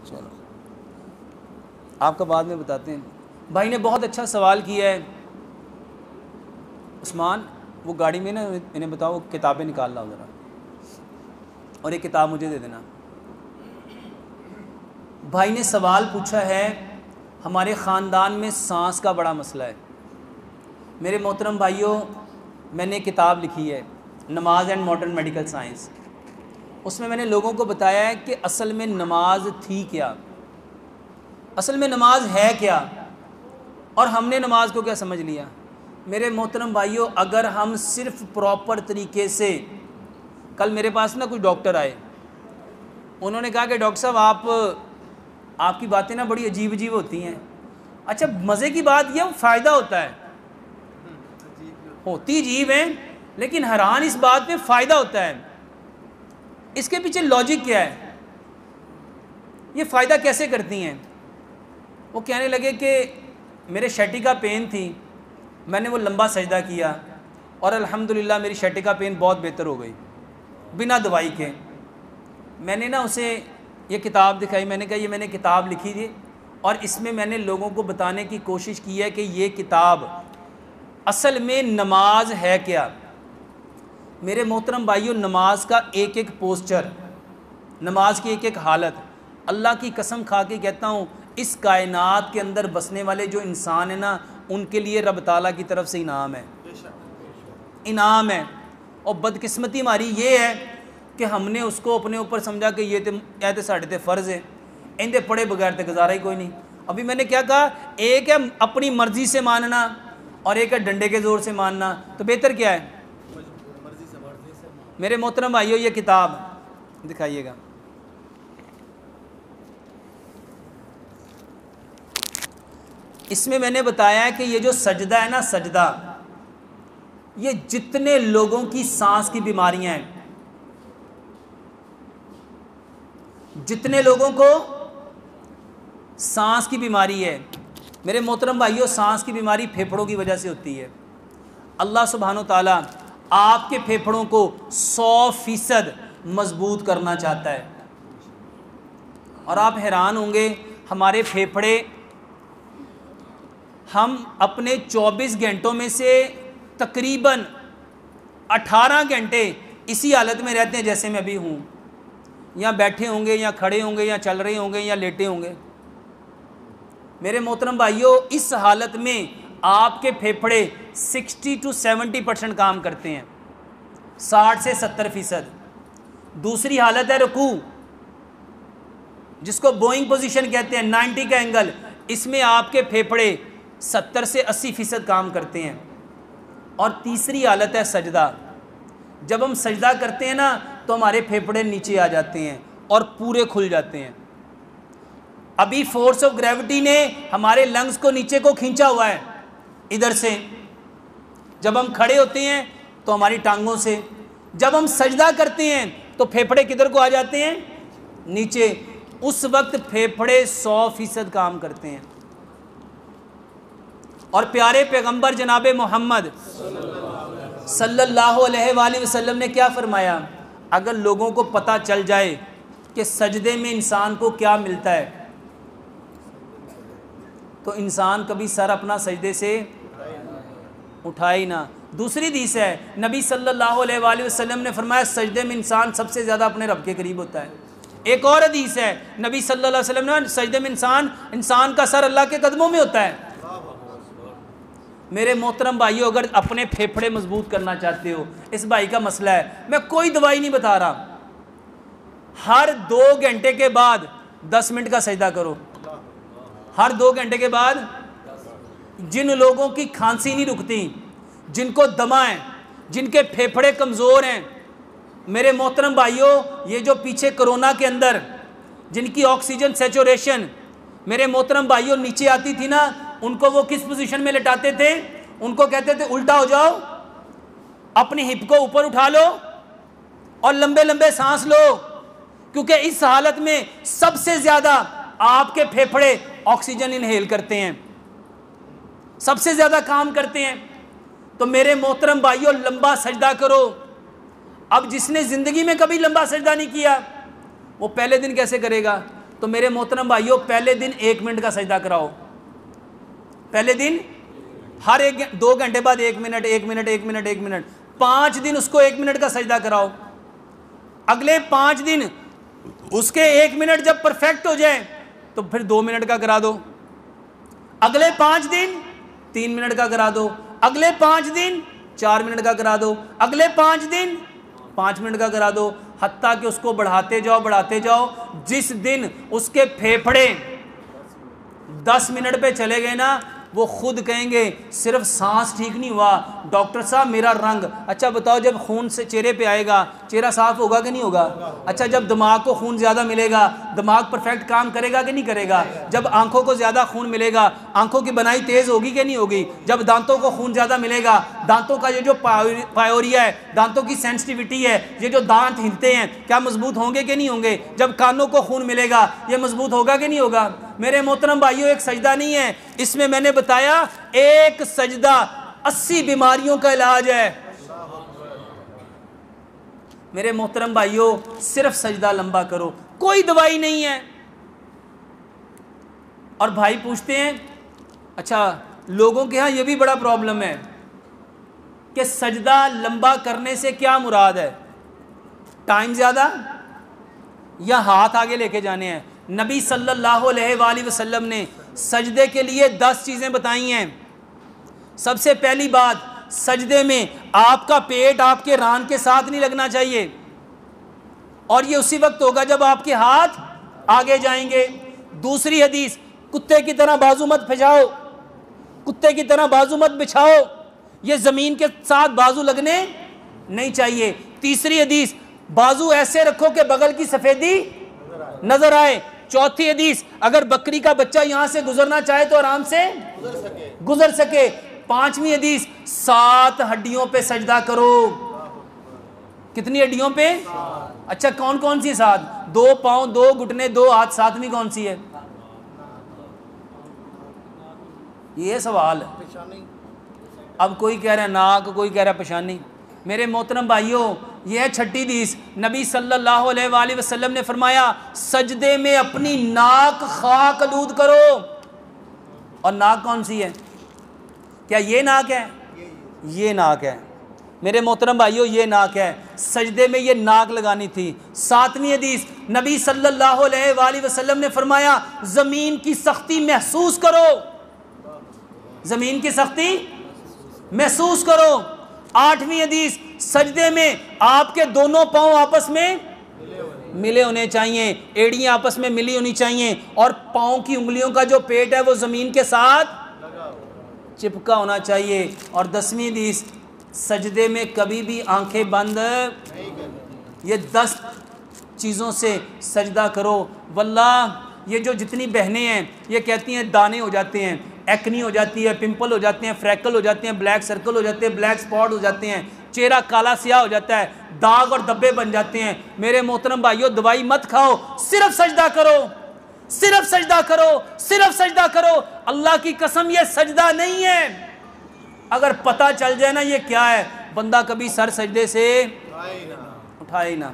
चलो आपका बाद में बताते हैं। भाई ने बहुत अच्छा सवाल किया है। उस्मान वो गाड़ी में ना, इन्हें बताओ वो किताबें निकाल लाओ ज़रा, और एक किताब मुझे दे देना। भाई ने सवाल पूछा है, हमारे ख़ानदान में सांस का बड़ा मसला है। मेरे मोहतरम भाइयों, मैंने किताब लिखी है नमाज एंड मॉडर्न मेडिकल साइंस। उसमें मैंने लोगों को बताया है कि असल में नमाज थी क्या, असल में नमाज है क्या, और हमने नमाज को क्या समझ लिया। मेरे मोहतरम भाइयों, अगर हम सिर्फ प्रॉपर तरीके से, कल मेरे पास ना कोई डॉक्टर आए, उन्होंने कहा कि डॉक्टर साहब आपकी बातें ना बड़ी अजीब अजीब होती हैं। अच्छा, मज़े की बात यह फ़ायदा होता है, होती अजीब है लेकिन हैरान इस बात पे फ़ायदा होता है। इसके पीछे लॉजिक क्या है, ये फ़ायदा कैसे करती हैं। वो कहने लगे कि मेरे शैटिका पेन थी, मैंने वो लंबा सजदा किया और अल्हम्दुलिल्लाह मेरी शैटिका पेन बहुत बेहतर हो गई बिना दवाई के। मैंने ना उसे ये किताब दिखाई, मैंने कहा ये मैंने किताब लिखी थी और इसमें मैंने लोगों को बताने की कोशिश की है कि ये किताब असल में नमाज है क्या। मेरे मोहतरम भाइयों, नमाज का एक एक पोस्चर, नमाज की एक एक हालत, अल्लाह की कसम खा के कहता हूँ, इस कायनात के अंदर बसने वाले जो इंसान है ना, उनके लिए रब ताला की तरफ से इनाम है, इनाम है। और बदकिस्मती हमारी ये है कि हमने उसको अपने ऊपर समझा कि ये तो साढ़े ते फ़र्ज़ है, इनके पढ़े बगैर तो गुजारा ही कोई नहीं। अभी मैंने क्या कहा, एक है अपनी मर्ज़ी से मानना और एक है डंडे के ज़ोर से मानना, तो बेहतर क्या है। मेरे मोहतरम भाइयों, ये किताब दिखाइएगा। इसमें मैंने बताया है कि ये जो सजदा है ना, सजदा, ये जितने लोगों की सांस की बीमारियां हैं, जितने लोगों को सांस की बीमारी है, मेरे मोहतरम भाइयों, सांस की बीमारी फेफड़ों की वजह से होती है। अल्लाह सुब्हानो ताला आपके फेफड़ों को 100% मजबूत करना चाहता है। और आप हैरान होंगे, हमारे फेफड़े, हम अपने 24 घंटों में से तकरीबन 18 घंटे इसी हालत में रहते हैं जैसे मैं अभी हूँ। या बैठे होंगे, या खड़े होंगे, या चल रहे होंगे, या लेटे होंगे। मेरे मोहतरम भाइयों, इस हालत में आपके फेफड़े 60 to 70% काम करते हैं, 60 से 70%। दूसरी हालत है रुकू, जिसको बोइंग पोजीशन कहते हैं, 90 का एंगल, इसमें आपके फेफड़े 70 से 80% काम करते हैं। और तीसरी हालत है सजदा। जब हम सजदा करते हैं ना, तो हमारे फेफड़े नीचे आ जाते हैं और पूरे खुल जाते हैं। अभी फोर्स ऑफ ग्रेविटी ने हमारे लंग्स को नीचे को खींचा हुआ है इधर से। जब हम खड़े होते हैं तो हमारी टांगों से, जब हम सजदा करते हैं तो फेफड़े किधर को आ जाते हैं, नीचे। उस वक्त फेफड़े 100% काम करते हैं। और प्यारे पैगंबर जनाबे मोहम्मद सल्लल्लाहु अलैहि वसल्लम ने क्या फरमाया, अगर लोगों को पता चल जाए कि सजदे में इंसान को क्या मिलता है, तो इंसान कभी सर अपना सजदे से उठाए ही ना। दूसरी हदीस है, नबी सल्लल्लाहु अलैहि वसल्लम ने फरमाया, सजदे में इंसान सबसे ज़्यादा अपने रब के करीब होता है। एक और हदीस है, नबी सल्लल्लाहु अलैहि वसल्लम ने, सजदे में इंसान का सर अल्लाह के कदमों में होता है। मेरे मोहतरम भाइयों, अगर अपने फेफड़े मजबूत करना चाहते हो, इस भाई का मसला है, मैं कोई दवाई नहीं बता रहा, हर 2 घंटे के बाद 10 मिनट का सजदा करो। हर 2 घंटे के बाद। जिन लोगों की खांसी नहीं रुकती, जिनको दमा है, जिनके फेफड़े कमज़ोर हैं, मेरे मोहतरम भाइयों, ये जो पीछे कोरोना के अंदर जिनकी ऑक्सीजन सैचुरेशन, मेरे मोहतरम भाइयों, नीचे आती थी ना, उनको वो किस पोजीशन में लेटाते थे, उनको कहते थे उल्टा हो जाओ, अपनी हिप को ऊपर उठा लो और लंबे लंबे सांस लो, क्योंकि इस हालत में सबसे ज़्यादा आपके फेफड़े ऑक्सीजन इनहेल करते हैं, सबसे ज़्यादा काम करते हैं। तो मेरे मोहतरम भाइयों, लंबा सजदा करो। अब जिसने ज़िंदगी में कभी लंबा सजदा नहीं किया, वो पहले दिन कैसे करेगा। तो मेरे मोहतरम भाइयों पहले दिन 1 मिनट का सजदा कराओ, पहले दिन हर 2 घंटे बाद 1 मिनट 1 मिनट 1 मिनट 1 मिनट, 5 दिन उसको 1 मिनट का सजदा कराओ। अगले 5 दिन उसके 1 मिनट जब परफेक्ट हो जाए तो फिर 2 मिनट का करा दो, अगले 5 दिन 3 मिनट का करा दो, अगले 5 दिन 4 मिनट का करा दो, अगले 5 दिन 5 मिनट का करा दो, हत्ता कि उसको बढ़ाते जाओ। जिस दिन उसके फेफड़े 10 मिनट पे चले गए ना, वो खुद कहेंगे सिर्फ सांस ठीक नहीं हुआ, डॉक्टर साहब मेरा रंग। अच्छा बताओ, जब खून से चेहरे पे आएगा चेहरा साफ होगा कि नहीं होगा? अच्छा, जब दिमाग को खून ज़्यादा मिलेगा दिमाग परफेक्ट काम करेगा कि नहीं करेगा? जब आंखों को ज़्यादा खून मिलेगा आंखों की बनाई तेज़ होगी कि नहीं होगी? जब दांतों को खून ज़्यादा मिलेगा दांतों का ये जो पायोरिया है, दांतों की सेंसिटिविटी है, ये जो दांत हिलते हैं क्या मजबूत होंगे कि नहीं होंगे? जब कानों को खून मिलेगा ये मजबूत होगा कि नहीं होगा? मेरे मोहतरम भाइयों, एक सजदा नहीं है, इसमें मैंने बताया एक सजदा 80 बीमारियों का इलाज है। मेरे मोहतरम भाइयों, सिर्फ सजदा लंबा करो, कोई दवाई नहीं है। और भाई पूछते हैं, अच्छा लोगों के यहाँ ये भी बड़ा प्रॉब्लम है कि सजदा लंबा करने से क्या मुराद है? टाइम ज़्यादा या हाथ आगे लेके जाने हैं? नबी सल्लल्लाहु अलैहि वसल्लम ने सजदे के लिए 10 चीज़ें बताई हैं। सबसे पहली बात, सजदे में आपका पेट आपके रान के साथ नहीं लगना चाहिए, और ये उसी वक्त होगा जब आपके हाथ आगे जाएंगे। दूसरी हदीस, कुत्ते की तरह बाजू मत फैलाओ, कुत्ते की तरह बाजू मत बिछाओ, ये ज़मीन के साथ बाजू लगने नहीं चाहिए। तीसरी हदीस, बाजू ऐसे रखो कि बगल की सफ़ेदी नजर आए। चौथी हदीस, अगर बकरी का बच्चा यहां से गुजरना चाहे तो आराम से गुजर सके। पांचवी हदीस, 7 हड्डियों पे सजदा करो। कितनी हड्डियों पे? अच्छा, कौन कौन सी 7? 2 पांव, 2 घुटने, 2 हाथ, 7वीं कौन सी है? ये सवाल है। अब कोई कह रहा है नाक, कोई कह रहा है पेशानी। मेरे मोहतरम भाइयों, यह है छठी हदीस। नबी सल्लल्लाहु अलैहि वसल्लम ने फरमाया, सजदे में अपनी नाक खाक आलूद करो। और नाक कौन सी है? क्या ये नाक है? ये नाक है। मेरे मोहतरम भाइयों, ये नाक है, सजदे में ये नाक लगानी थी। 7वीं हदीस, नबी सल्लल्लाहु अलैहि वसल्लम ने फरमाया, ज़मीन की सख्ती महसूस करो, ज़मीन की सख्ती महसूस करो। 8वीं हदीस, सजदे में आपके दोनों पांव आपस में मिले होने चाहिए, एड़ियां आपस में मिली होनी चाहिए, और पांव की उंगलियों का जो पेट है वो ज़मीन के साथ चिपका होना चाहिए। और 10वीं हदीस, सजदे में कभी भी आंखें बंद, ये 10 चीज़ों से सजदा करो। वल्लाह ये जो जितनी बहनें हैं ये कहती हैं दाने हो जाते हैं, एक्नी हो जाती है, पिंपल हो जाते हैं, फ्रैकल हो जाते हैं, ब्लैक सर्कल हो जाते हैं, ब्लैक स्पॉट हो जाते हैं, चेहरा काला सियाह हो जाता है, दाग और धब्बे बन जाते हैं। मेरे मोहतरम भाइयों, दवाई मत खाओ, सिर्फ सजदा करो, सिर्फ सजदा करो, सिर्फ सजदा करो। अल्लाह की कसम ये सजदा नहीं है। अगर पता चल जाए ना ये क्या है, बंदा कभी सर सजदे से उठाए ना।